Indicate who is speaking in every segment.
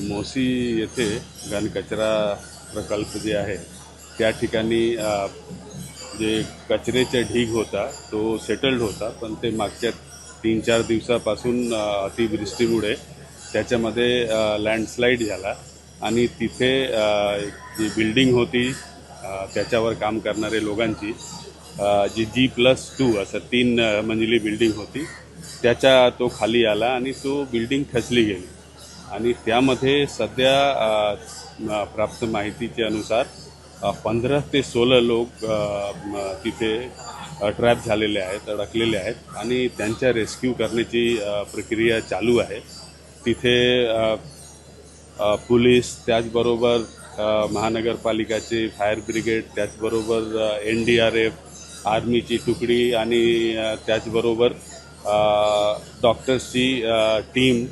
Speaker 1: मोसी येथे घनकचरा प्रकल्प जे आहे त्या ठिकाणी जे कचऱ्याचा ढीग होता तो सेटल्ड होता, पण ते मागच्या 3-4 दिवसापासून अतिवृष्टीमुळे त्याच्यामध्ये लँडस्लाईड झाला आणि तिथे जी बिल्डिंग होती त्याच्यावर काम करणारे लोकांची जी G+2 असं 3 मंजिली बिल्डिंग होती त्याच्या तो खाली आला आणि तो बिल्डिंग खचली गेली आणि त्यामध्ये सध्या प्राप्त माहितीचे अनुसार 15 ते 16 लोक तिथे ट्रॅप झालेले आहेत, अडकलेले आहेत आणि त्यांच्या रेस्क्यू करण्याची प्रक्रिया चालू आहे. तिथे पोलीस, त्याचबरोबर महानगरपालिकाचे फायर ब्रिगेड, त्याचबरोबर NDRF, आर्मीची तुकडी आणि त्याचबरोबर डॉक्टर्सची टीम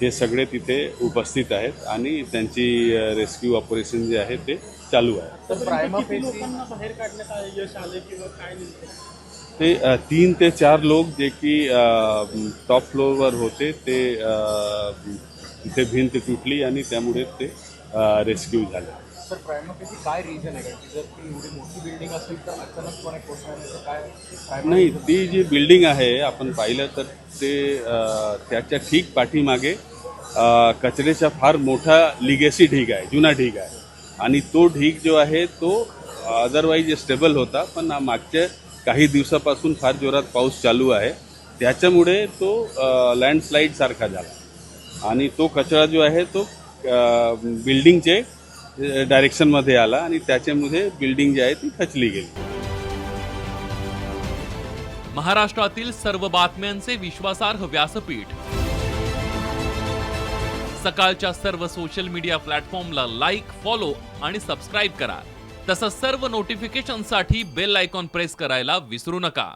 Speaker 1: हे सगळे तिथे उपस्थित आहेत आणि त्यांची रेस्क्यू ऑपरेशन जे आहे ते चालू आहे. ते 3 ते 4 लोक जे की टॉप फ्लोअरवर होते ते तिथे भिंत तुटली आणि त्यामुळे ते रेस्क्यू झाले.
Speaker 2: सर, प्रायमरी काय रिझन आहे की जर ती एवढी मोठी बिल्डिंग असेल तर अचानकपणे कोसळण्याचं काय?
Speaker 1: नाही, ती जी बिल्डिंग आहे आपण पाहिलं तर ते त्याच्या ठीक पाठीमागे कचऱ्याचा फार मोठा लिगेसी ढीग आहे, जुना ढीग आहे आणि तो ढीग जो आहे तो अदरवाईज स्टेबल होता, पण मागच्या काही दिवसापासून फार जोरात पाऊस चालू आहे त्याच्यामुळे तो लँडस्लाईड सारखा झाला आणि तो कचरा जो आहे तो बिल्डिंगचे डायरेक्शनमध्ये आला आणि त्याच्यामध्ये बिल्डिंग जी आहे ती खचली गेली.
Speaker 3: महाराष्ट्रातील सर्व बातम्यांचे विश्वासार्ह व्यासपीठ सकाळच्या सर्व सोशल मीडिया प्लॅटफॉर्मला लाईक, फॉलो आणि सबस्क्राईब करा. तसंच सर्व नोटिफिकेशनसाठी बेल आयकॉन प्रेस करायला विसरू नका.